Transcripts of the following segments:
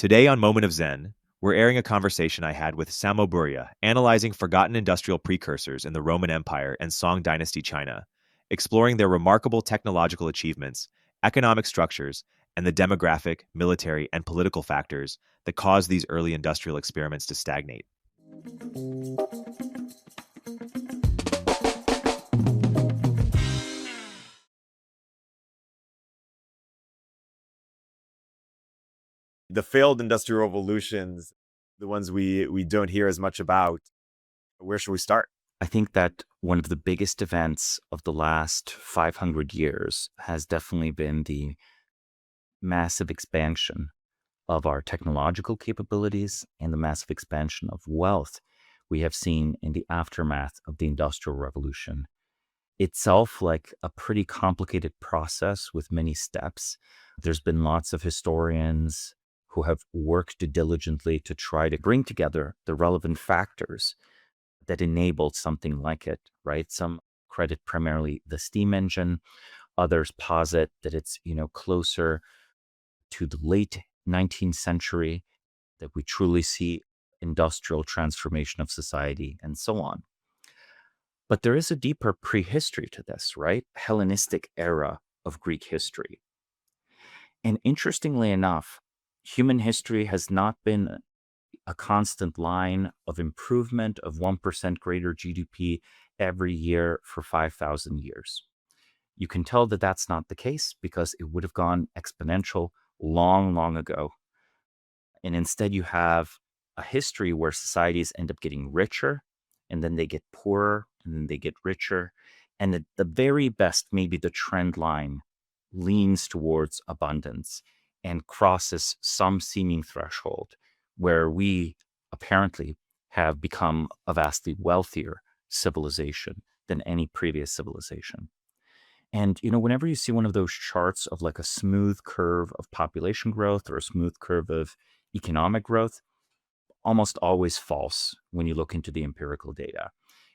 Today on Moment of Zen, we're airing a conversation I had with Samo Burja, analyzing forgotten industrial precursors in the Roman Empire and Song Dynasty China, exploring their remarkable technological achievements, economic structures, and the demographic, military, and political factors that caused these early industrial experiments to stagnate. The failed industrial revolutions, the ones we don't hear as much about, where should we start? I think that one of the biggest events of the last 500 years has definitely been the massive expansion of our technological capabilities and the massive expansion of wealth we have seen in the aftermath of the Industrial Revolution. Itself, like a pretty complicated process with many steps. There's been lots of historians who have worked diligently to try to bring together the relevant factors that enabled something like it, right? Some credit primarily the steam engine. Others posit that it's, closer to the late 19th century that we truly see industrial transformation of society and so on. But there is a deeper prehistory to this, right? Hellenistic era of Greek history. And interestingly enough, human history has not been a constant line of improvement of 1% greater GDP every year for 5,000 years. You can tell that that's not the case because it would have gone exponential long, long ago. And instead you have a history where societies end up getting richer and then they get poorer and then they get richer. And at the very best, maybe the trend line leans towards abundance and crosses some seeming threshold where we apparently have become a vastly wealthier civilization than any previous civilization. And, whenever you see one of those charts of like a smooth curve of population growth or a smooth curve of economic growth, almost always false when you look into the empirical data.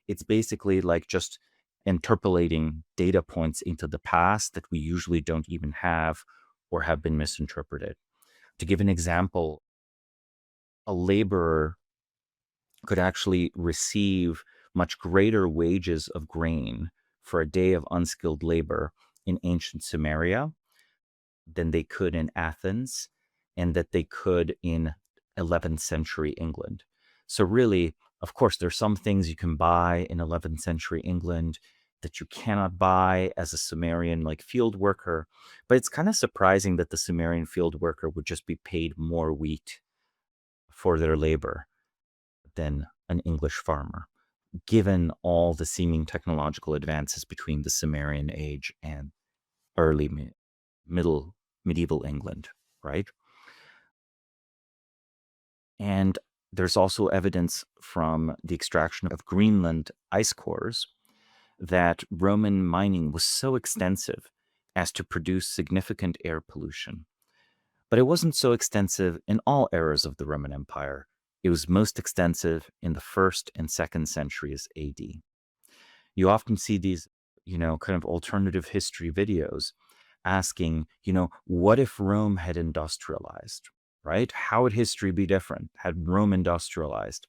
It's basically like just interpolating data points into the past that we usually don't even have or have been misinterpreted. To give an example, a laborer could actually receive much greater wages of grain for a day of unskilled labor in ancient Sumeria than they could in Athens and that they could in 11th century England. So really, of course, there's some things you can buy in 11th century England that you cannot buy as a Sumerian like field worker. But it's kind of surprising that the Sumerian field worker would just be paid more wheat for their labor than an English farmer, given all the seeming technological advances between the Sumerian age and early medieval England, right? And there's also evidence from the extraction of Greenland ice cores that Roman mining was so extensive as to produce significant air pollution. But it wasn't so extensive in all eras of the Roman Empire. It was most extensive in the 1st and 2nd centuries AD. You often see these, kind of alternative history videos asking, what if Rome had industrialized, right? How would history be different had Rome industrialized?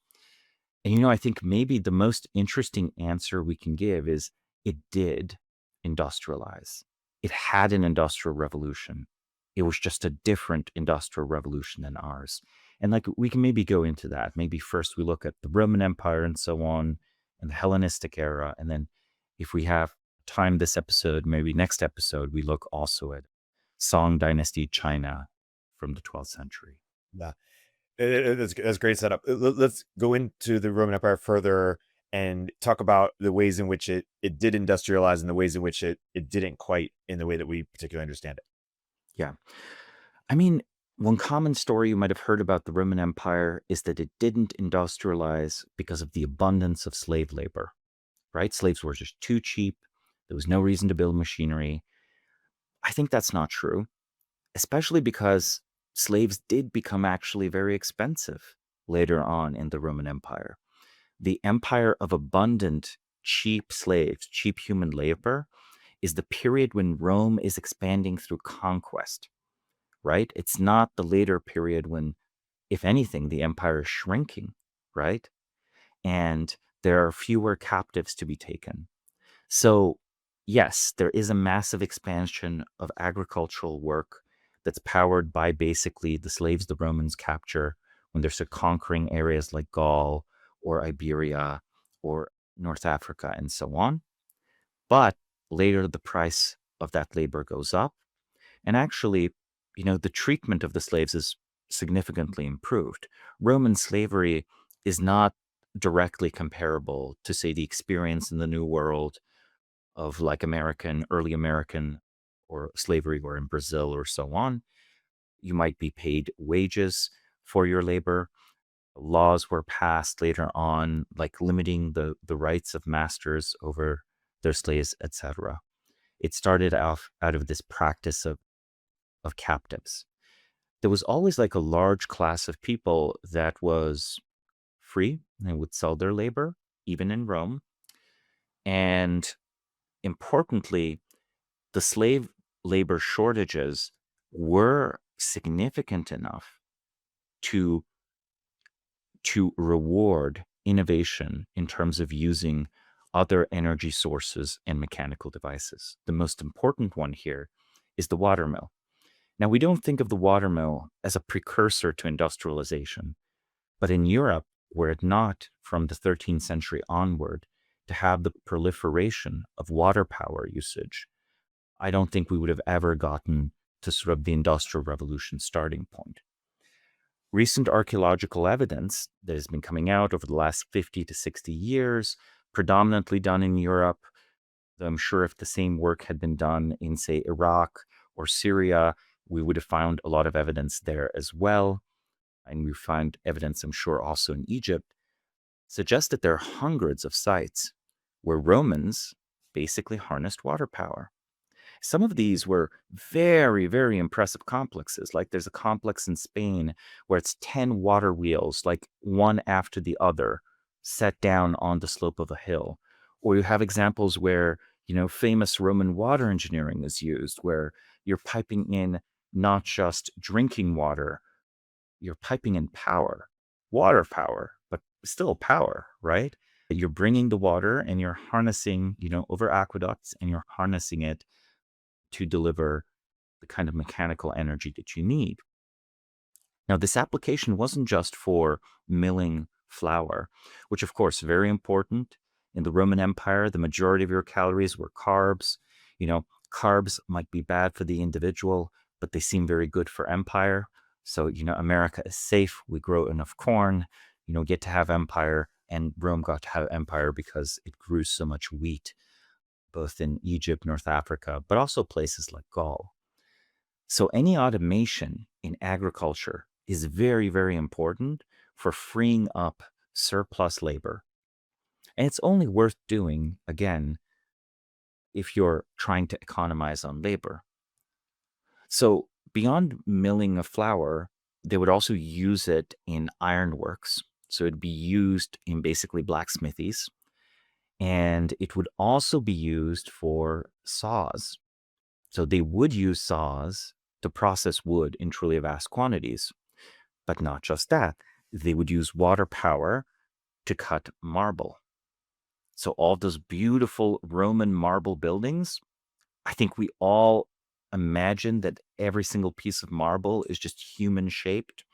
And, I think maybe the most interesting answer we can give is it did industrialize. It had an industrial revolution. It was just a different industrial revolution than ours. And like we can maybe go into that. Maybe first we look at the Roman Empire and so on, and the Hellenistic era. And then if we have time this episode, maybe next episode, we look also at Song Dynasty China from the 12th century. Yeah, that's a great setup. Let's go into the Roman Empire further and talk about the ways in which it did industrialize and the ways in which it didn't quite in the way that we particularly understand it. Yeah. I mean, one common story you might have heard about the Roman Empire is that it didn't industrialize because of the abundance of slave labor, right? Slaves were just too cheap. There was no reason to build machinery. I think that's not true, especially because slaves did become actually very expensive later on in the Roman Empire. The empire of abundant, cheap slaves, cheap human labor, is the period when Rome is expanding through conquest, right? It's not the later period when if anything, the empire is shrinking, right? And there are fewer captives to be taken. So, yes, there is a massive expansion of agricultural work that's powered by basically the slaves the Romans capture when they're conquering areas like Gaul or Iberia or North Africa and so on. But later, the price of that labor goes up. And actually, the treatment of the slaves is significantly improved. Roman slavery is not directly comparable to, say, the experience in the New World of like early American or slavery or in Brazil or so on. You might be paid wages for your labor. Laws were passed later on, like limiting the rights of masters over their slaves, etc. It started off out of this practice of captives. There was always like a large class of people that was free and would sell their labor, even in Rome. And importantly, the slave labor shortages were significant enough to reward innovation in terms of using other energy sources and mechanical devices. The most important one here is the watermill. Now, we don't think of the watermill as a precursor to industrialization, but in Europe, were it not from the 13th century onward to have the proliferation of water power usage, I don't think we would have ever gotten to sort of the Industrial Revolution starting point. Recent archaeological evidence that has been coming out over the last 50 to 60 years, predominantly done in Europe, though I'm sure if the same work had been done in, say, Iraq or Syria, we would have found a lot of evidence there as well. And we find evidence, I'm sure, also in Egypt, suggests that there are hundreds of sites where Romans basically harnessed water power. Some of these were very, very impressive complexes. Like there's a complex in Spain where it's 10 water wheels, like one after the other, set down on the slope of a hill. Or you have examples where, famous Roman water engineering is used, where you're piping in not just drinking water, you're piping in power, water power, but still power, right? You're bringing the water and you're harnessing, over aqueducts, and you're harnessing it to deliver the kind of mechanical energy that you need. Now, this application wasn't just for milling flour, which of course, very important. In the Roman Empire, the majority of your calories were carbs. Carbs might be bad for the individual, but they seem very good for empire. So, America is safe. We grow enough corn, get to have empire. And Rome got to have empire because it grew so much wheat, both in Egypt, North Africa, but also places like Gaul. So any automation in agriculture is very, very important for freeing up surplus labor. And it's only worth doing, again, if you're trying to economize on labor. So beyond milling of flour, they would also use it in ironworks. So it'd be used in basically blacksmithies. And it would also be used for saws. So they would use saws to process wood in truly vast quantities. But not just that. They would use water power to cut marble. So all those beautiful Roman marble buildings, I think we all imagine that every single piece of marble is just human shaped.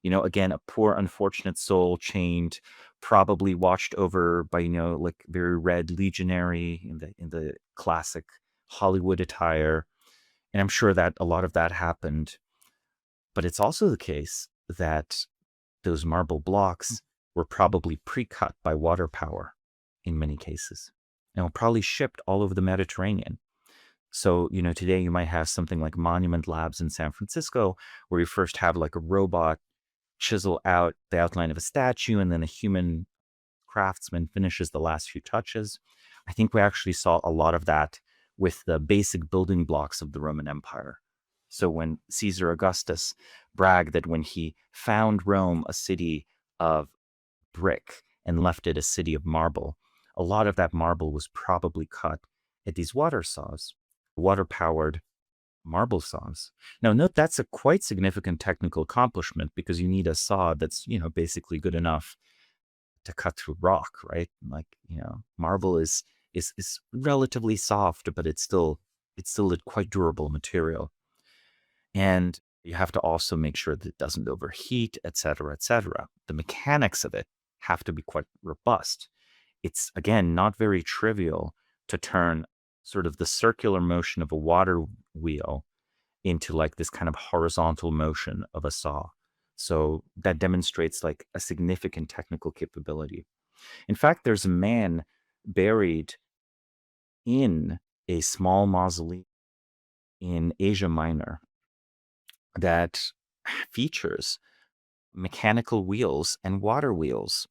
Again, a poor, unfortunate soul chained, probably watched over by, like very red legionary in the classic Hollywood attire. And I'm sure that a lot of that happened. But it's also the case that those marble blocks were probably pre-cut by water power in many cases, and were probably shipped all over the Mediterranean. So, today you might have something like Monument Labs in San Francisco, where you first have like a robot chisel out the outline of a statue, and then a human craftsman finishes the last few touches. I think we actually saw a lot of that with the basic building blocks of the Roman Empire. So when Caesar Augustus bragged that when he found Rome a city of brick and left it a city of marble, a lot of that marble was probably cut at these water saws, water-powered marble saws. Now, note that's a quite significant technical accomplishment because you need a saw that's, basically good enough to cut through rock, right? Like, marble is relatively soft, but it's still a quite durable material. And you have to also make sure that it doesn't overheat, et cetera, et cetera. The mechanics of it have to be quite robust. It's, again, not very trivial to turn sort of the circular motion of a water wheel into like this kind of horizontal motion of a saw. So that demonstrates like a significant technical capability. In fact, there's a man buried in a small mausoleum in Asia Minor that features mechanical wheels and water wheels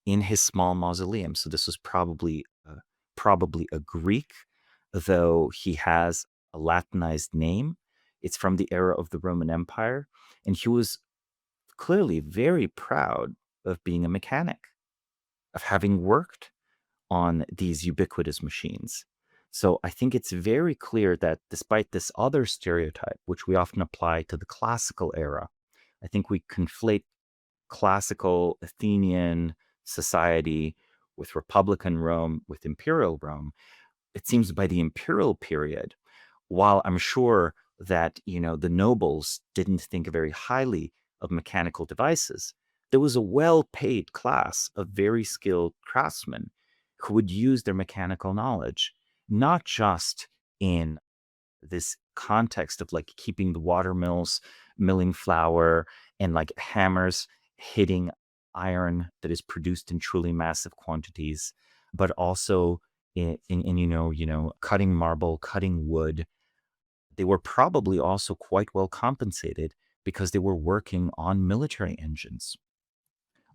in his small mausoleum. So this was probably a Greek, though he has a Latinized name. It's from the era of the Roman Empire, and he was clearly very proud of being a mechanic, of having worked on these ubiquitous machines. So I think it's very clear that despite this other stereotype, which we often apply to the classical era, I think we conflate classical Athenian society with Republican Rome, with Imperial Rome. It seems by the Imperial period, while I'm sure that, the nobles didn't think very highly of mechanical devices, there was a well-paid class of very skilled craftsmen who would use their mechanical knowledge, not just in this context of like keeping the water mills milling flour and like hammers hitting iron that is produced in truly massive quantities, but also in cutting marble, cutting wood. They were probably also quite well compensated because they were working on military engines.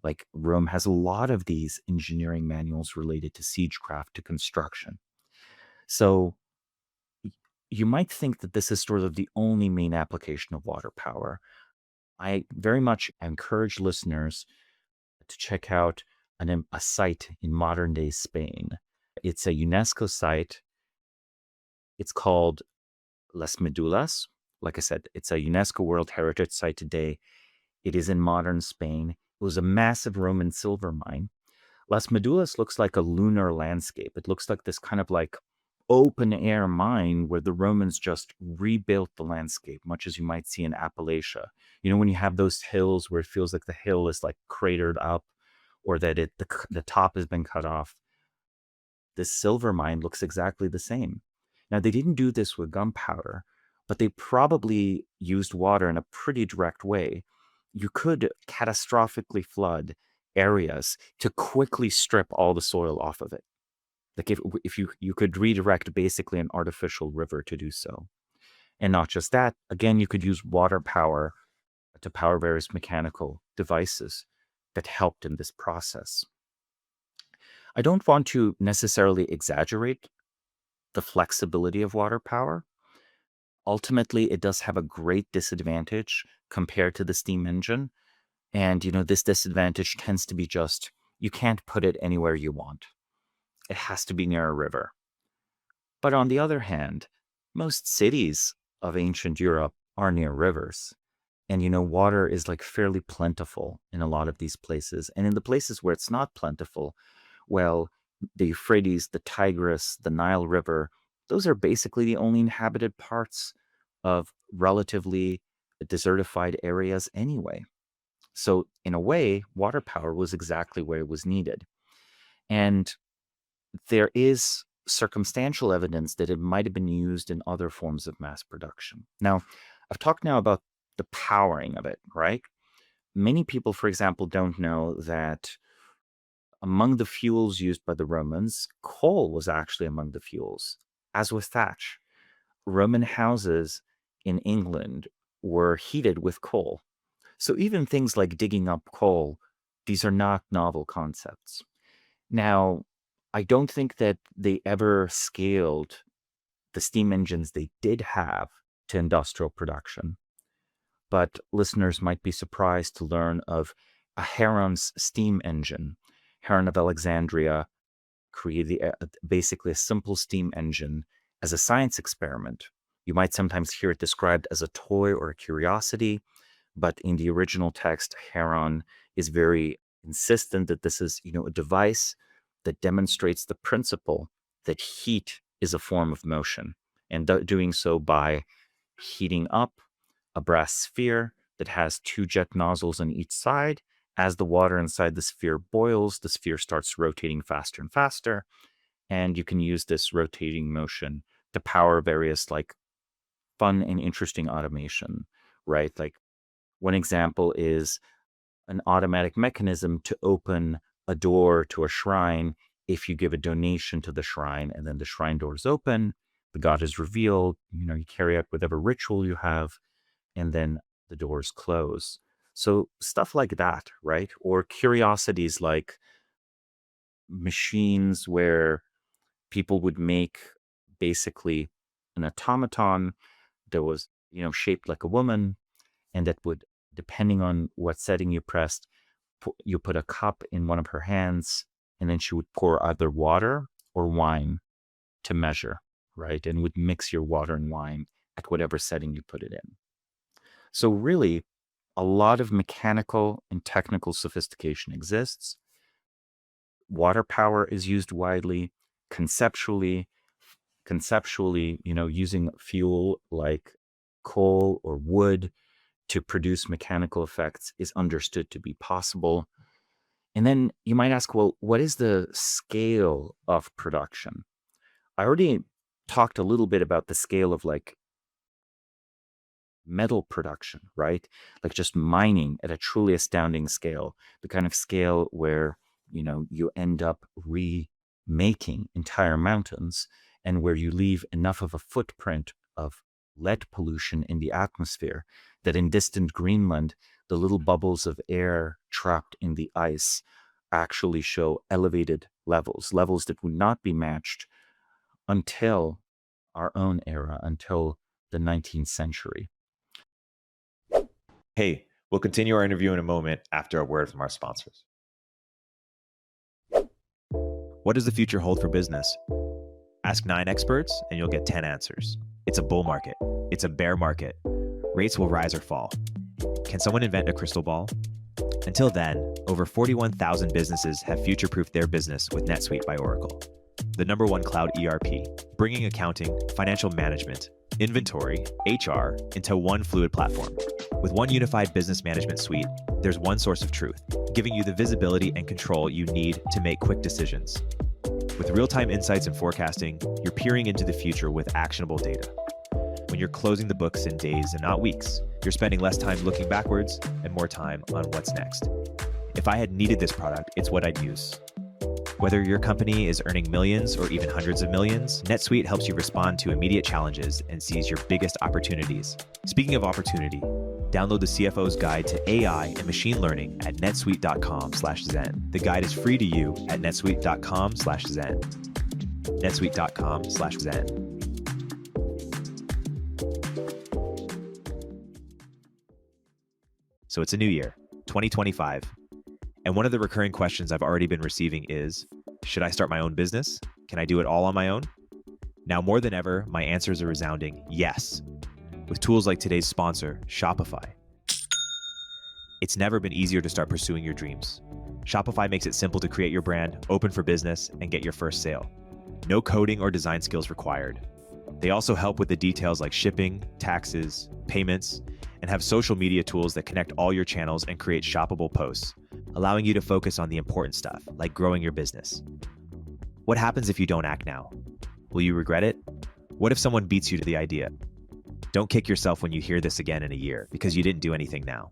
Like Rome has a lot of these engineering manuals related to siegecraft, to construction. So you might think that this is sort of the only main application of water power. I very much encourage listeners to check out a site in modern day Spain. It's a UNESCO site. It's called Las Medulas. Like I said, it's a UNESCO World Heritage Site today. It is in modern Spain. It was a massive Roman silver mine. Las Medulas looks like a lunar landscape. It looks like this kind of like open air mine where the Romans just rebuilt the landscape, much as you might see in Appalachia. When you have those hills where it feels like the hill is like cratered up, or that the top has been cut off. This silver mine looks exactly the same. Now, they didn't do this with gunpowder, but they probably used water in a pretty direct way. You could catastrophically flood areas to quickly strip all the soil off of it. Like if you could redirect basically an artificial river to do so. And not just that, again, you could use water power to power various mechanical devices that helped in this process. I don't want to necessarily exaggerate the flexibility of water power. Ultimately, it does have a great disadvantage compared to the steam engine. And, this disadvantage tends to be just, you can't put it anywhere you want. It has to be near a river. But on the other hand, most cities of ancient Europe are near rivers. And, water is like fairly plentiful in a lot of these places. And in the places where it's not plentiful, well, the Euphrates, the Tigris, the Nile River, those are basically the only inhabited parts of relatively desertified areas anyway. So in a way, water power was exactly where it was needed. And there is circumstantial evidence that it might have been used in other forms of mass production. Now, I've talked now about the powering of it, right? Many people, for example, don't know that among the fuels used by the Romans, coal was actually among the fuels, as with thatch. Roman houses in England were heated with coal. So even things like digging up coal, these are not novel concepts. Now, I don't think that they ever scaled the steam engines they did have to industrial production. But listeners might be surprised to learn of a Heron's steam engine. Heron of Alexandria created basically a simple steam engine as a science experiment You might sometimes hear it described as a toy or a curiosity, but in the original text, Heron is very insistent that this is, a device that demonstrates the principle that heat is a form of motion, and doing so by heating up a brass sphere that has two jet nozzles on each side. As the water inside the sphere boils, the sphere starts rotating faster and faster, and you can use this rotating motion to power various like fun and interesting automation, right? Like one example is an automatic mechanism to open a door to a shrine. If you give a donation to the shrine and then the shrine doors open, the god is revealed, you carry out whatever ritual you have, and then the doors close. So stuff like that, right? Or curiosities like machines where people would make basically an automaton that was, shaped like a woman, and that would, depending on what setting you pressed, you put a cup in one of her hands, and then she would pour either water or wine to measure, right? And would mix your water and wine at whatever setting you put it in. So really, a lot of mechanical and technical sophistication exists. Water power is used widely. Conceptually, using fuel like coal or wood to produce mechanical effects is understood to be possible. And then you might ask, well, what is the scale of production? I already talked a little bit about the scale of like metal production, right? Like just mining at a truly astounding scale, the kind of scale where, you end up remaking entire mountains, and where you leave enough of a footprint of lead pollution in the atmosphere that in distant Greenland, the little bubbles of air trapped in the ice actually show elevated levels that would not be matched until our own era, until the 19th century. Hey, we'll continue our interview in a moment after a word from our sponsors. What does the future hold for business? Ask 9 experts and you'll get 10 answers. It's a bull market. It's a bear market. Rates will rise or fall. Can someone invent a crystal ball? Until then, over 41,000 businesses have future-proofed their business with NetSuite by Oracle, the #1 cloud ERP, bringing accounting, financial management, inventory, HR into one fluid platform. With one unified business management suite, there's one source of truth, giving you the visibility and control you need to make quick decisions. With real-time insights and forecasting, you're peering into the future with actionable data. When you're closing the books in days and not weeks, you're spending less time looking backwards and more time on what's next. If I had needed this product, it's what I'd use. Whether your company is earning millions or even hundreds of millions, NetSuite helps you respond to immediate challenges and seize your biggest opportunities. Speaking of opportunity, download the CFO's Guide to AI and Machine Learning at netsuite.com/zen. The guide is free to you at netsuite.com/zen. netsuite.com/zen. So it's a new year, 2025. And one of the recurring questions I've already been receiving is, should I start my own business? Can I do it all on my own? Now more than ever, my answer is a resounding yes. With tools like today's sponsor, Shopify. It's never been easier to start pursuing your dreams. Shopify makes it simple to create your brand, open for business, and get your first sale. No coding or design skills required. They also help with the details like shipping, taxes, payments, and have social media tools that connect all your channels and create shoppable posts, allowing you to focus on the important stuff, like growing your business. What happens if you don't act now? Will you regret it? What if someone beats you to the idea? Don't kick yourself when you hear this again in a year because you didn't do anything now.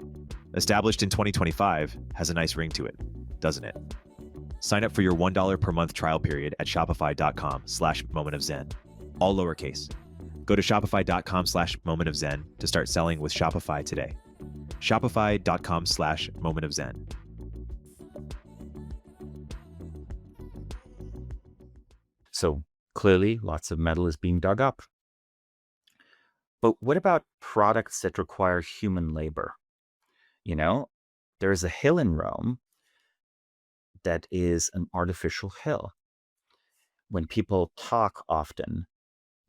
Established in 2025 has a nice ring to it, doesn't it? Sign up for your $1 per month trial period at shopify.com/momentofzen, all lowercase. Go to shopify.com/momentofzen to start selling with Shopify today. Shopify.com/momentofzen. So clearly, lots of metal is being dug up. But what about products that require human labor? There's a hill in Rome that is an artificial hill. When people talk often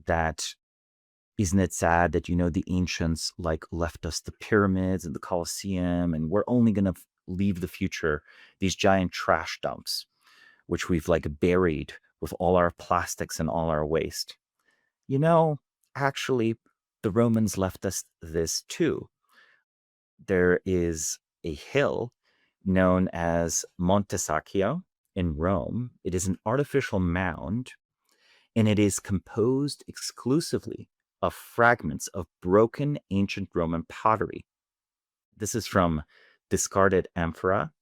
that Isn't it sad that, the ancients like left us the pyramids and the Colosseum, and we're only going to leave the future these giant trash dumps, which we've like buried with all our plastics and all our waste? Actually, the Romans left us this too. There is a hill known as Monte in Rome. It is an artificial mound, and it is composed exclusively of fragments of broken ancient Roman pottery. This is from discarded amphora,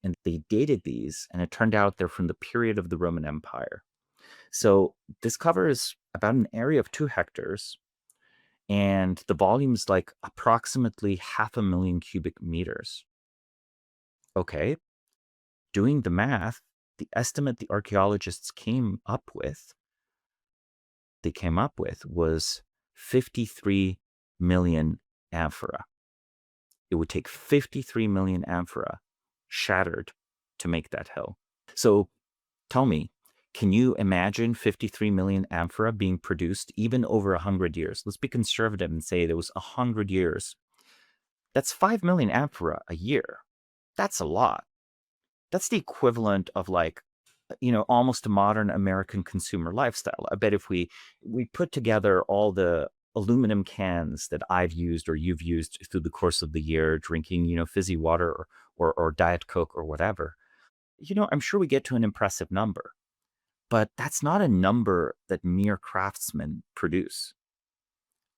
and they dated these, and it turned out they're from the period of the Roman Empire. So this covers about an area of 2 hectares, and the volume is like approximately 500,000 cubic meters. Okay, doing the math, the estimate the archaeologists came up with was 53 million amphora. It would take 53 million amphora shattered to make that hill. So tell me, can you imagine 53 million amphora being produced even over 100 years? Let's be conservative and say there was 100 years. That's 5 million amphora a year. That's a lot. That's the equivalent of like, almost a modern American consumer lifestyle. I bet if we put together all the aluminum cans that I've used or you've used through the course of the year, drinking, fizzy water or Diet Coke or whatever, I'm sure we get to an impressive number. But that's not a number that mere craftsmen produce,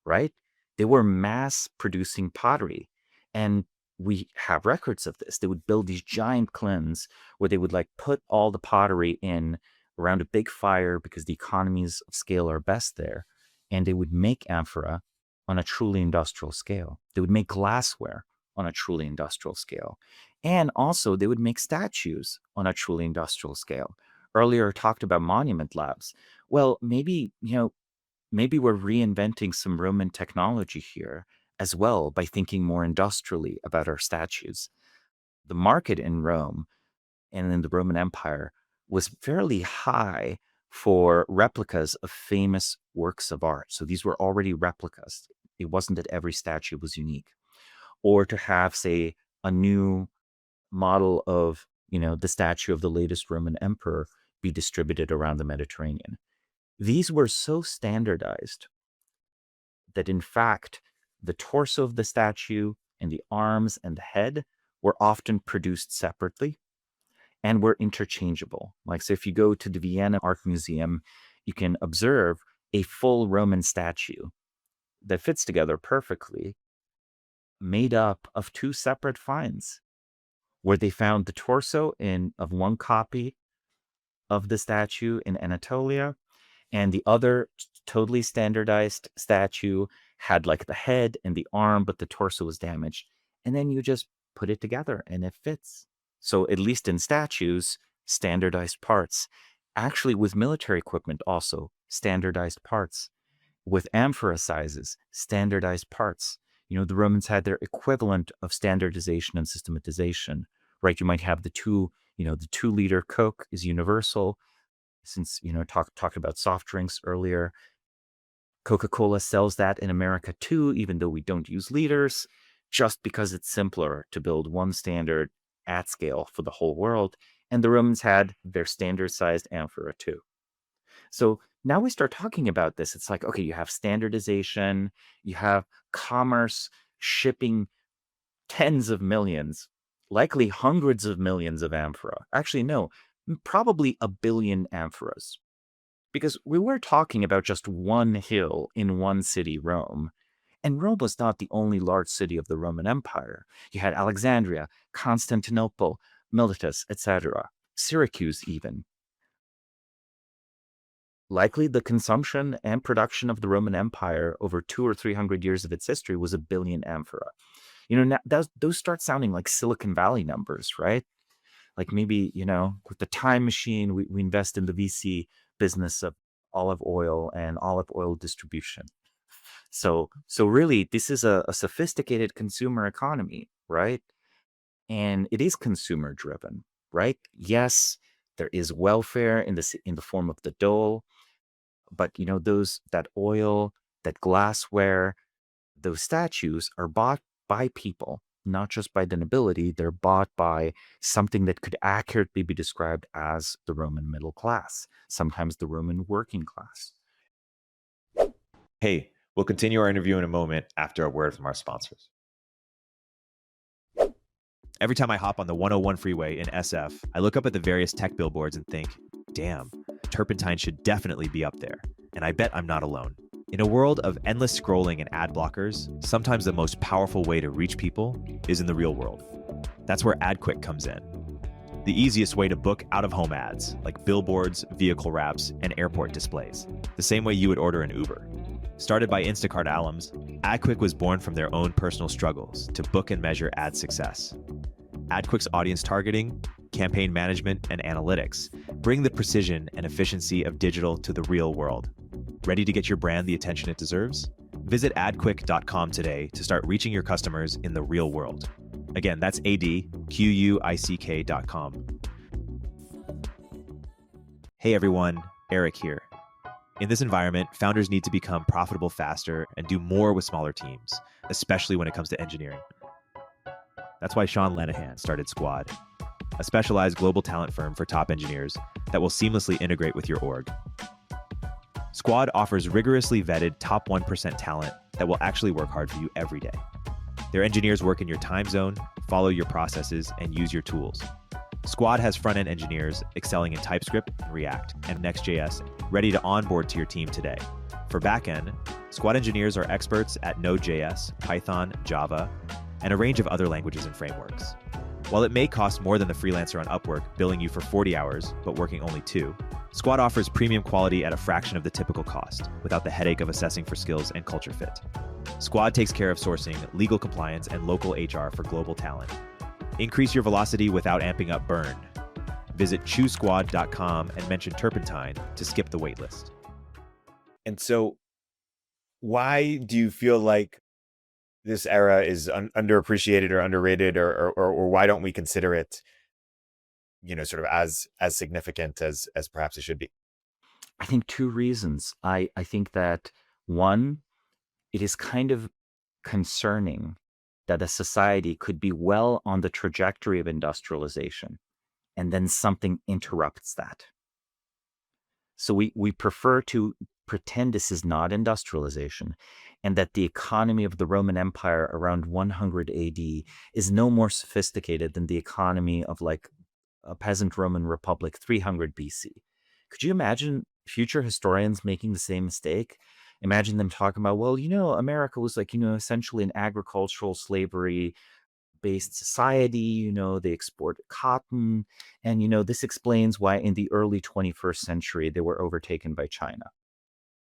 right? They were mass producing pottery. And we have records of this. They would build these giant kilns where they would like put all the pottery in around a big fire because the economies of scale are best there. And they would make amphora on a truly industrial scale. They would make glassware on a truly industrial scale. And also they would make statues on a truly industrial scale. Earlier talked about monument labs. Well, maybe we're reinventing some Roman technology here as well by thinking more industrially about our statues. The market in Rome and in the Roman Empire was fairly high for replicas of famous works of art. So these were already replicas. It wasn't that every statue was unique. Or to have, say, a new model of, the statue of the latest Roman emperor be distributed around the Mediterranean. These were so standardized that, in fact, the torso of the statue and the arms and the head were often produced separately and were interchangeable. Like, so if you go to the Vienna Art Museum, you can observe a full Roman statue that fits together perfectly, made up of 2 separate finds, where they found the torso of one copy of the statue in Anatolia, and the other totally standardized statue had like the head and the arm, but the torso was damaged. And then you just put it together and it fits. So at least in statues, standardized parts. Actually, with military equipment also, standardized parts. With amphora sizes, standardized parts. The Romans had their equivalent of standardization and systematization, right? You might have the 2-liter Coke is universal. Since, talked about soft drinks earlier, Coca-Cola sells that in America too, even though we don't use liters, just because it's simpler to build one standard at scale for the whole world. And the Romans had their standard-sized amphora too. So now we start talking about this. It's like, okay, you have standardization, you have commerce shipping tens of millions, likely hundreds of millions of amphora. Actually, no, probably 1 billion amphoras. Because we were talking about just one hill in one city, Rome. And Rome was not the only large city of the Roman Empire. You had Alexandria, Constantinople, Miletus, etc., Syracuse even. Likely the consumption and production of the Roman Empire over 200 or 300 years of its history was 1 billion amphora. Now those start sounding like Silicon Valley numbers, right? Like maybe, with the time machine, we invest in the VC business of olive oil and olive oil distribution. So really, this is a sophisticated consumer economy, right? And it is consumer driven, right? Yes, there is welfare in the form of the dole, but that oil that glassware, those statues are bought by people, not just by the nobility. They're bought by something that could accurately be described as the Roman middle class, sometimes the Roman working class. Hey, we'll continue our interview in a moment after a word from our sponsors. Every time I hop on the 101 freeway in SF, I look up at the various tech billboards and think, damn, turpentine should definitely be up there. And I bet I'm not alone. In a world of endless scrolling and ad blockers, sometimes the most powerful way to reach people is in the real world. That's where Adquick comes in. The easiest way to book out-of-home ads, like billboards, vehicle wraps, and airport displays. The same way you would order an Uber. Started by Instacart alums, Adquick was born from their own personal struggles to book and measure ad success. Adquick's audience targeting, campaign management, and analytics bring the precision and efficiency of digital to the real world. Ready to get your brand the attention it deserves? Visit adquick.com today to start reaching your customers in the real world. Again, that's adquick.com. Hey everyone, Erik here. In this environment, founders need to become profitable faster and do more with smaller teams, especially when it comes to engineering. That's why Sean Lenihan started Sqaud, a specialized global talent firm for top engineers that will seamlessly integrate with your org. Sqaud offers rigorously vetted top 1% talent that will actually work hard for you every day. Their engineers work in your time zone, follow your processes, and use your tools. Sqaud has front-end engineers excelling in TypeScript, React, and Next.js ready to onboard to your team today. For backend, Sqaud engineers are experts at Node.js, Python, Java, and a range of other languages and frameworks. While it may cost more than the freelancer on Upwork, billing you for 40 hours, but working only 2, Sqaud offers premium quality at a fraction of the typical cost, without the headache of assessing for skills and culture fit. Sqaud takes care of sourcing, legal compliance, and local HR for global talent. Increase your velocity without amping up burn. Visit choosesqaud.com and mention turpentine to skip the waitlist. And so why do you feel like this era is underappreciated or underrated, or why don't we consider it, sort of as significant as perhaps it should be? I think 2 reasons. I think that, one, it is kind of concerning that a society could be well on the trajectory of industrialization, and then something interrupts that. So we prefer to pretend this is not industrialization, and that the economy of the Roman Empire around 100 AD is no more sophisticated than the economy of like a peasant Roman republic 300 BC. Could you imagine future historians making the same mistake? Imagine them talking about, well, America was like, essentially an agricultural slavery based society, they exported cotton. And, this explains why in the early 21st century, they were overtaken by China.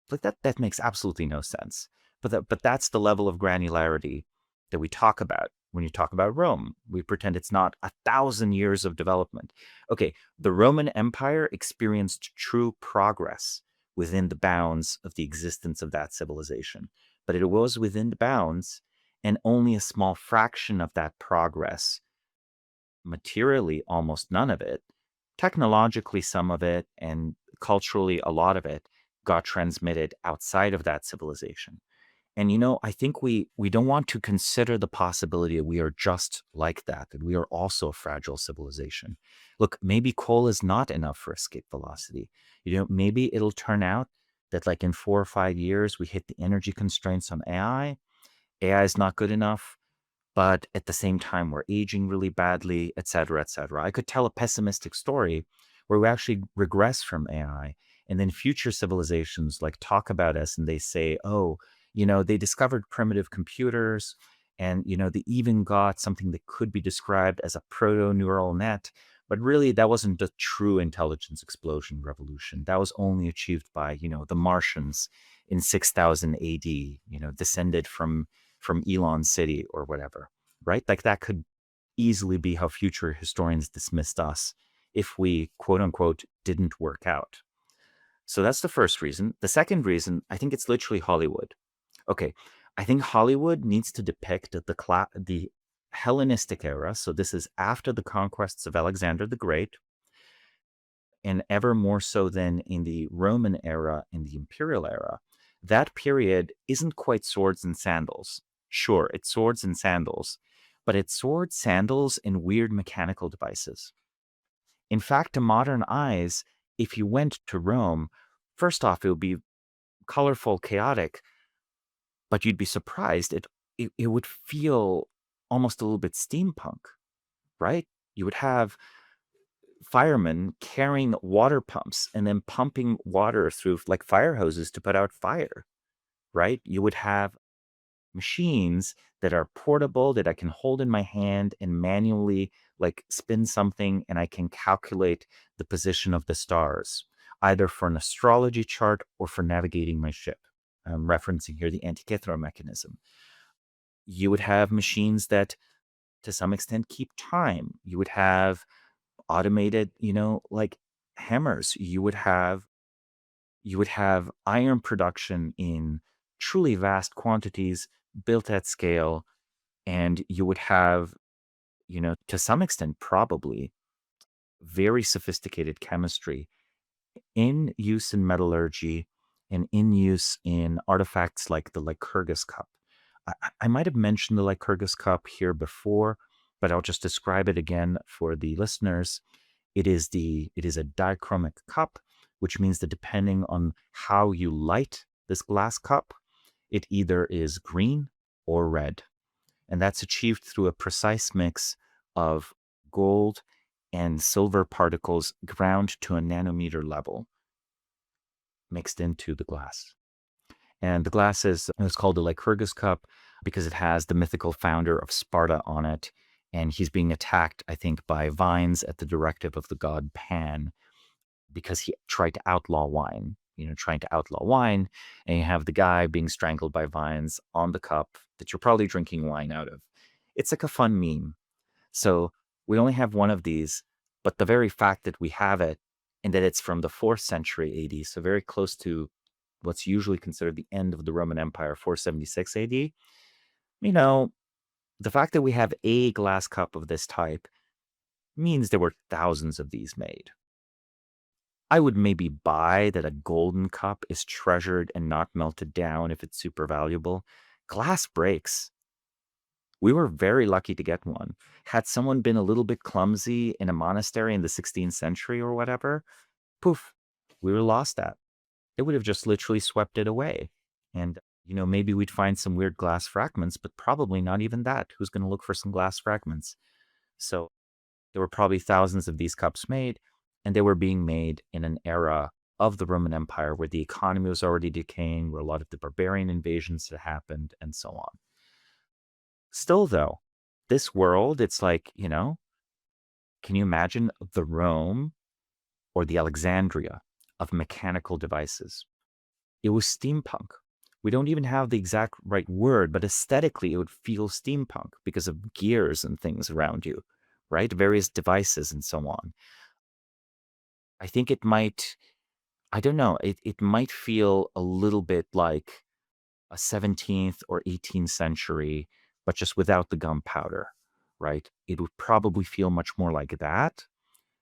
Like that makes absolutely no sense. But that's the level of granularity that we talk about when you talk about Rome. We pretend it's not 1,000 years of development. Okay, the Roman Empire experienced true progress within the bounds of the existence of that civilization. But it was within the bounds, and only a small fraction of that progress, materially almost none of it, technologically some of it, and culturally a lot of it, got transmitted outside of that civilization. And, I think we don't want to consider the possibility that we are just like that we are also a fragile civilization. Look, maybe coal is not enough for escape velocity. Maybe it'll turn out that like in 4 or 5 years, we hit the energy constraints on AI. AI is not good enough, but at the same time, we're aging really badly, et cetera, et cetera. I could tell a pessimistic story where we actually regress from AI. And then future civilizations like talk about us and they say, oh, they discovered primitive computers and, they even got something that could be described as a proto-neural net. But really, that wasn't the true intelligence explosion revolution. That was only achieved by, the Martians in 6000 AD, descended from Elon City or whatever, right? Like that could easily be how future historians dismissed us if we, quote unquote, didn't work out. So that's the first reason. The second reason, I think it's literally Hollywood. Okay, I think Hollywood needs to depict the Hellenistic era. So this is after the conquests of Alexander the Great, and ever more so than in the Roman era and the imperial era. that period isn't quite swords and sandals. Sure, it's swords and sandals, but it's swords, sandals, and weird mechanical devices. In fact, to modern eyes, if you went to Rome, first off, it would be colorful, chaotic, but you'd be surprised. It would feel almost a little bit steampunk, right? You would have firemen carrying water pumps and then pumping water through like fire hoses to put out fire, right? You would have machines that are portable that I can hold in my hand and manually like spin something, and I can calculate the position of the stars, either for an astrology chart or for navigating my ship. I'm referencing here the Antikythera mechanism. You would have machines that to some extent keep time. You would have automated, like hammers. You would have iron production in truly vast quantities built at scale, and you would have, to some extent, probably very sophisticated chemistry in use in metallurgy and in use in artifacts like the Lycurgus cup. I might have mentioned the Lycurgus cup here before, but I'll just describe it again for the listeners. It is a dichromic cup, which means that depending on how you light this glass cup, it either is green or red. And that's achieved through a precise mix of gold and silver particles ground to a nanometer level mixed into the glass. And the glass it's called the Lycurgus cup because it has the mythical founder of Sparta on it. And he's being attacked, I think, by vines at the directive of the god Pan because he tried to outlaw wine, and you have the guy being strangled by vines on the cup that you're probably drinking wine out of. It's like a fun meme. So we only have one of these, but the very fact that we have it and that it's from the 4th century AD, so very close to what's usually considered the end of the Roman Empire, 476 AD, the fact that we have a glass cup of this type means there were thousands of these made. I would maybe buy that a golden cup is treasured and not melted down if it's super valuable. Glass breaks. We were very lucky to get one. Had someone been a little bit clumsy in a monastery in the 16th century or whatever, poof, we would have lost that. It would have just literally swept it away. And, maybe we'd find some weird glass fragments, but probably not even that. Who's going to look for some glass fragments? So there were probably thousands of these cups made, and they were being made in an era of the Roman Empire where the economy was already decaying, where a lot of the barbarian invasions had happened, and so on. Still, though, this world, it's like, can you imagine the Rome or the Alexandria of mechanical devices? It was steampunk. We don't even have the exact right word, but aesthetically, it would feel steampunk because of gears and things around you, right? Various devices and so on. I think it might, I don't know, it might feel a little bit like a 17th or 18th century, but just without the gunpowder, right? It would probably feel much more like that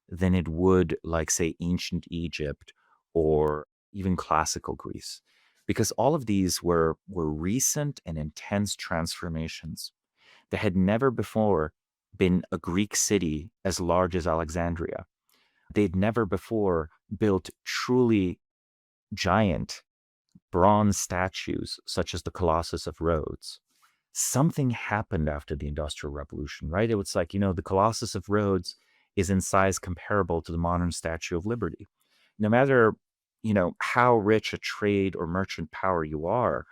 than it would like, say, ancient Egypt or even classical Greece. Because all of these were recent and intense transformations. There had never before been a Greek city as large as Alexandria. They'd never before built truly giant bronze statues such as the Colossus of Rhodes. Something happened after the Industrial Revolution, right? It was like, the Colossus of Rhodes is in size comparable to the modern Statue of Liberty. No matter, how rich a trade or merchant power you are,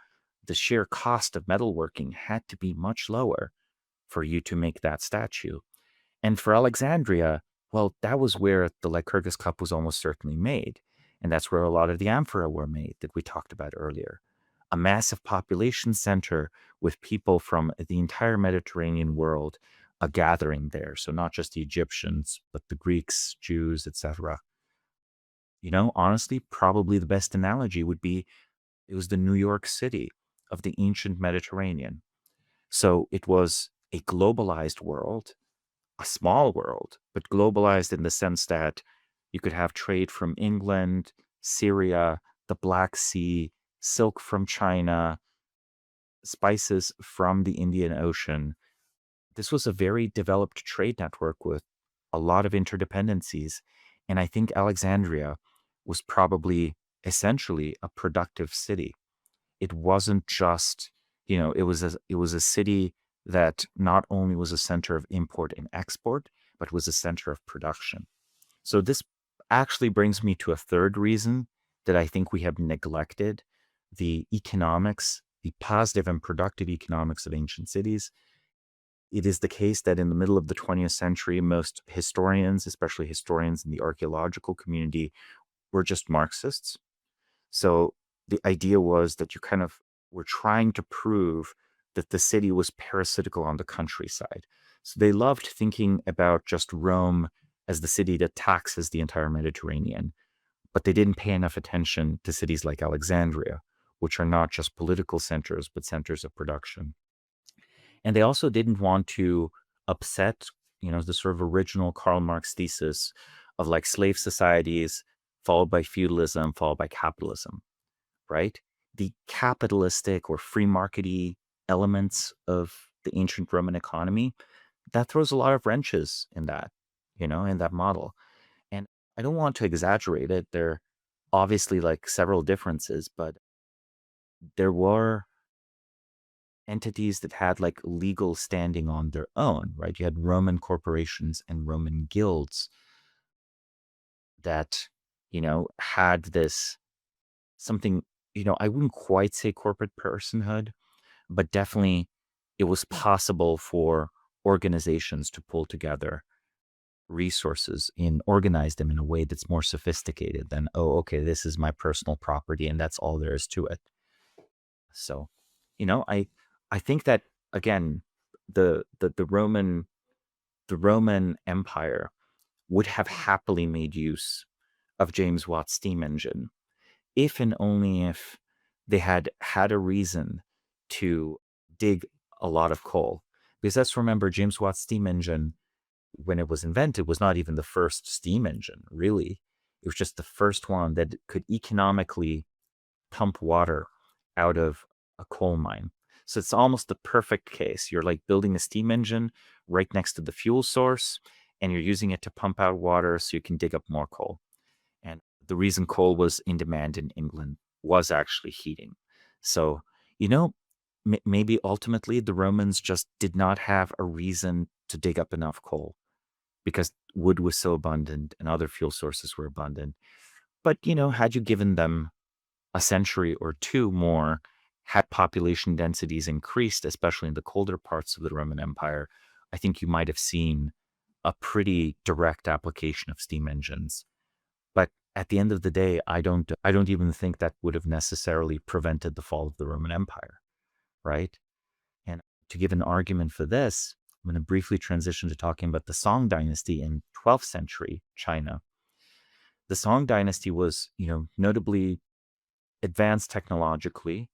the sheer cost of metalworking had to be much lower for you to make that statue. And for Alexandria, well, that was where the Lycurgus cup was almost certainly made. And that's where a lot of the amphora were made that we talked about earlier. A massive population center with people from the entire Mediterranean world gathering there. So not just the Egyptians, but the Greeks, Jews, etc. Honestly, probably the best analogy would be it was the New York City of the ancient Mediterranean. So it was a globalized world, a small world, but globalized in the sense that you could have trade from England, Syria, the Black Sea, silk from China, spices from the Indian Ocean. This was a very developed trade network with a lot of interdependencies. And I think Alexandria was probably essentially a productive city. It wasn't just, it was a city that not only was a center of import and export, but was a center of production. So this actually brings me to a third reason that I think we have neglected the economics, the positive and productive economics of ancient cities. It is the case that in the middle of the 20th century, most historians, especially historians in the archaeological community, were just Marxists. So the idea was that you kind of were trying to prove that the city was parasitical on the countryside. So they loved thinking about just Rome as the city that taxes the entire Mediterranean, but they didn't pay enough attention to cities like Alexandria, which are not just political centers, but centers of production. And they also didn't want to upset, the sort of original Karl Marx thesis of like slave societies, followed by feudalism, followed by capitalism, right? The capitalistic or free markety elements of the ancient Roman economy, that throws a lot of wrenches in that, in that model. And I don't want to exaggerate it. There are obviously like several differences, but there were entities that had like legal standing on their own, right? You had Roman corporations and Roman guilds that, had this something, I wouldn't quite say corporate personhood, but definitely it was possible for organizations to pull together resources and organize them in a way that's more sophisticated than, oh, okay, this is my personal property and that's all there is to it. So, I think that again, the Roman Empire would have happily made use of James Watt's steam engine if and only if they had had a reason to dig a lot of coal. Because let's remember, James Watt's steam engine, when it was invented, was not even the first steam engine, really. It was just the first one that could economically pump water out of a coal mine. So it's almost the perfect case. You're like building a steam engine right next to the fuel source, and you're using it to pump out water so you can dig up more coal. And the reason coal was in demand in England was actually heating. So, you know, maybe ultimately the Romans just did not have a reason to dig up enough coal because wood was so abundant and other fuel sources were abundant. But, had you given them a century or two more, had population densities increased, especially in the colder parts of the Roman Empire, I think you might have seen a pretty direct application of steam engines. But at the end of the day, I don't even think that would have necessarily prevented the fall of the Roman Empire, right? And to give an argument for this, I'm going to briefly transition to talking about the Song dynasty in 12th century China. The Song dynasty was, notably advanced technologically.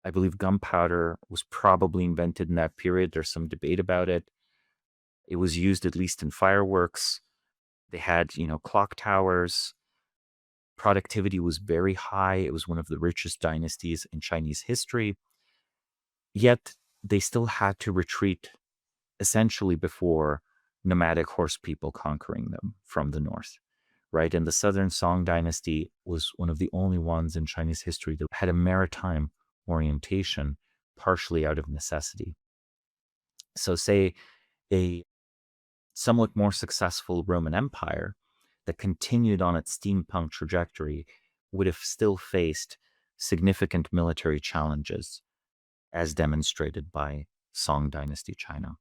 I believe gunpowder was probably invented in that period. There's some debate about it. It was used at least in fireworks. They had, clock towers. Productivity was very high. It was one of the richest dynasties in Chinese history. Yet they still had to retreat essentially before nomadic horse people conquering them from the north, right? And the Southern Song dynasty was one of the only ones in Chinese history that had a maritime orientation, partially out of necessity. So say a somewhat more successful Roman Empire that continued on its steampunk trajectory would have still faced significant military challenges, as demonstrated by Song Dynasty China.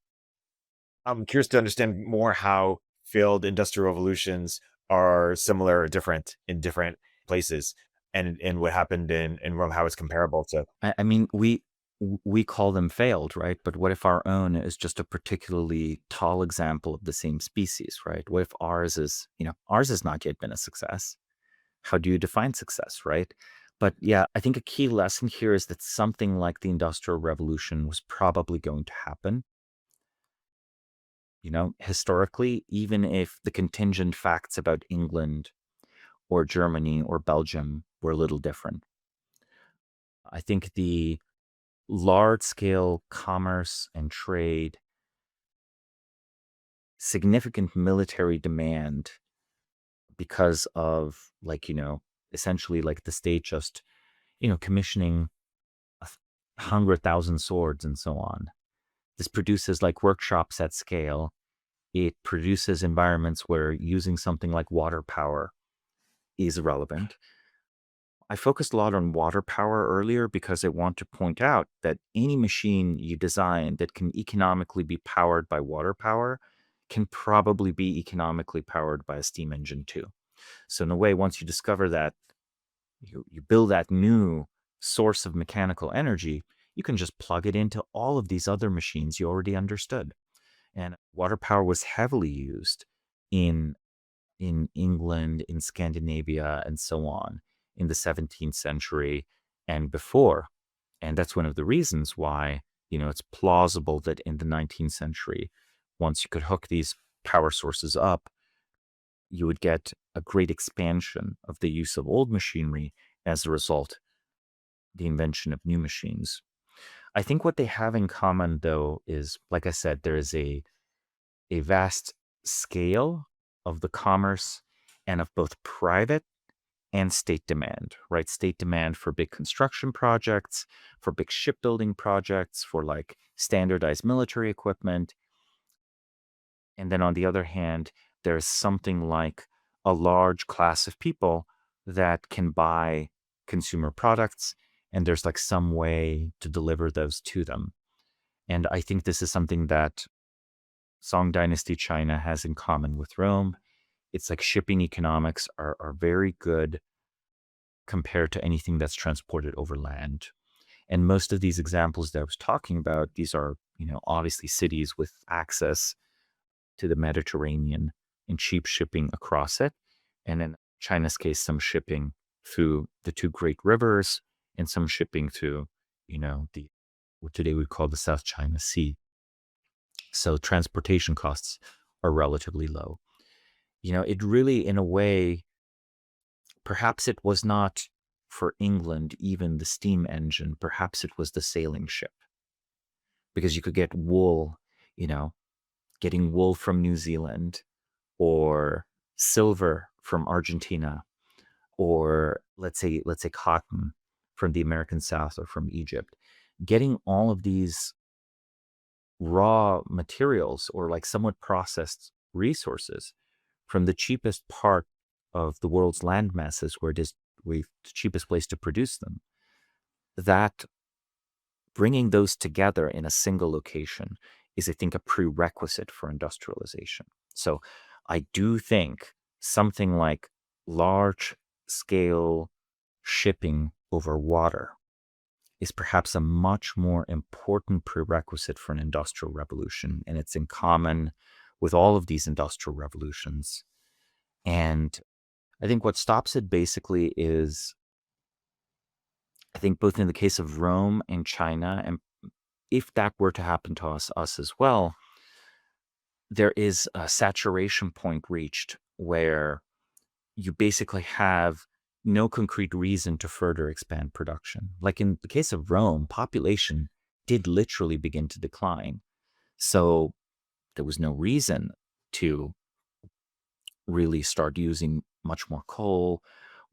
I'm curious to understand more how failed industrial revolutions are similar or different in different places, and what happened in Rome, how it's comparable to. I mean, we call them failed, right? But what if our own is just a particularly tall example of the same species, right? What if ours has not yet been a success? How do you define success, right? But yeah, I think a key lesson here is that something like the Industrial Revolution was probably going to happen. Historically, even if the contingent facts about England or Germany or Belgium were a little different. I think the large-scale commerce and trade, significant military demand because of essentially like the state just, commissioning 100,000 swords and so on. This produces like workshops at scale. It produces environments where using something like water power is relevant. I focused a lot on water power earlier because I want to point out that any machine you design that can economically be powered by water power can probably be economically powered by a steam engine too. So in a way, once you discover that, you build that new source of mechanical energy, you can just plug it into all of these other machines you already understood. And water power was heavily used in England, in Scandinavia, and so on in the 17th century and before. And that's one of the reasons why, it's plausible that in the 19th century, once you could hook these power sources up, you would get a great expansion of the use of old machinery as a result, the invention of new machines. I think what they have in common, though, is, like I said, there is a vast scale of the commerce and of both private and state demand, right? State demand for big construction projects, for big shipbuilding projects, for like standardized military equipment. And then on the other hand, there's something like a large class of people that can buy consumer products, and there's like some way to deliver those to them. And I think this is something that Song Dynasty China has in common with Rome. It's like shipping economics are very good compared to anything that's transported over land. And most of these examples that I was talking about, these are, obviously cities with access to the Mediterranean and cheap shipping across it. And in China's case, some shipping through the two great rivers and some shipping through, the what today we call the South China Sea. So transportation costs are relatively low. It really, in a way, perhaps it was not for England even the steam engine, perhaps it was the sailing ship. Because you could get wool, getting wool from New Zealand, or silver from Argentina, or let's say cotton from the American South or from Egypt. Getting all of these raw materials or like somewhat processed resources from the cheapest part of the world's land masses where it is the cheapest place to produce them, that bringing those together in a single location is, I think, a prerequisite for industrialization. So I do think something like large scale shipping over water is perhaps a much more important prerequisite for an industrial revolution. And it's in common with all of these industrial revolutions. And I think what stops it basically is, I think both in the case of Rome and China, and if that were to happen to us as well, there is a saturation point reached where you basically have no concrete reason to further expand production. Like in the case of Rome, population did literally begin to decline. So there was no reason to really start using much more coal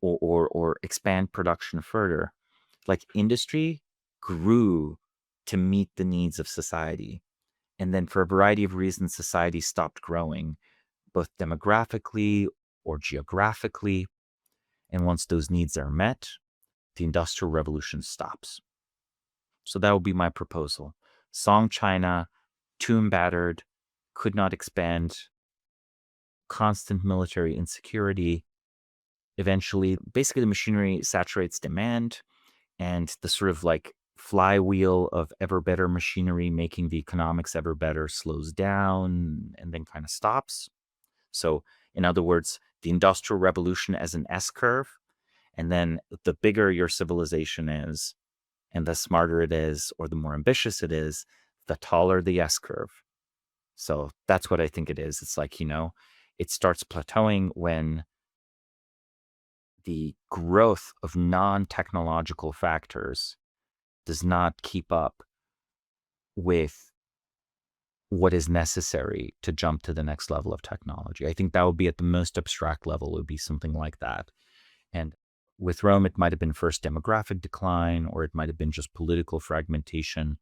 or expand production further. Like industry grew to meet the needs of society. And then for a variety of reasons, society stopped growing, both demographically or geographically. And once those needs are met, the Industrial Revolution stops. So that would be my proposal. Song China, too embattered, could not expand, constant military insecurity. Eventually, basically the machinery saturates demand, and the sort of like flywheel of ever better machinery making the economics ever better slows down and then kind of stops. So in other words, the Industrial Revolution as an S-curve, and then the bigger your civilization is and the smarter it is or the more ambitious it is, the taller the S-curve. So that's what I think it is. It's like, it starts plateauing when the growth of non-technological factors does not keep up with what is necessary to jump to the next level of technology. I think that would be at the most abstract level, it would be something like that. And with Rome, it might have been first demographic decline, or it might have been just political fragmentation.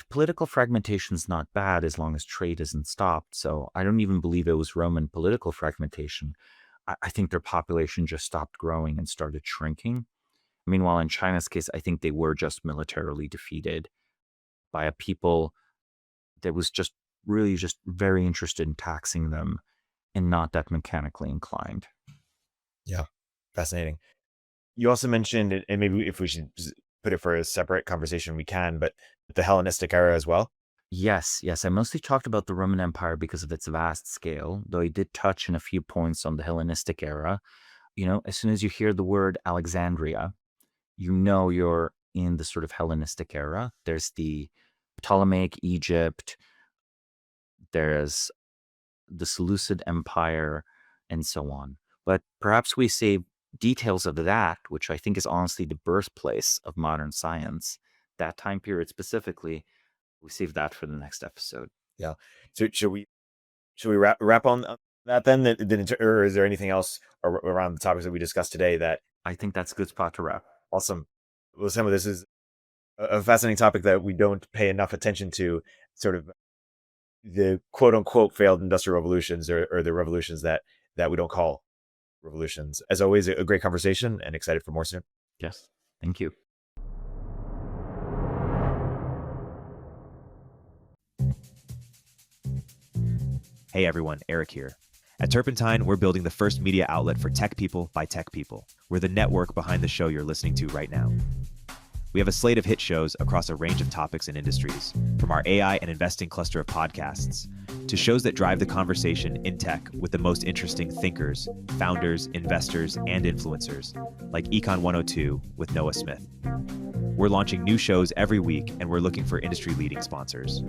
Political fragmentation is not bad as long as trade isn't stopped. So I don't even believe it was Roman political fragmentation. I think their population just stopped growing and started shrinking. Meanwhile, in China's case, I think they were just militarily defeated by a people that was just really just very interested in taxing them and not that mechanically inclined. Yeah, fascinating. You also mentioned, and maybe if we should put it for a separate conversation, we can, but the Hellenistic era as well. Yes. I mostly talked about the Roman Empire because of its vast scale, though I did touch in a few points on the Hellenistic era. As soon as you hear the word Alexandria, you're in the sort of Hellenistic era. There's the Ptolemaic Egypt, there's the Seleucid Empire, and so on. But perhaps we save details of that, which I think is honestly the birthplace of modern science, that time period specifically, we save that for the next episode. Yeah. So should we wrap on that then? Or is there anything else around the topics that we discussed today that... I think that's a good spot to wrap. Awesome. Well, some of this is a fascinating topic that we don't pay enough attention to, sort of the quote unquote failed industrial revolutions, or the revolutions that we don't call revolutions. As always, a great conversation, and excited for more soon. Yes. Thank you. Hey everyone, Erik here. At Turpentine, we're building the first media outlet for tech people by tech people. We're the network behind the show you're listening to right now. We have a slate of hit shows across a range of topics and industries, from our AI and investing cluster of podcasts to shows that drive the conversation in tech with the most interesting thinkers, founders, investors, and influencers, like Econ 102 with Noah Smith. We're launching new shows every week, and we're looking for industry-leading sponsors.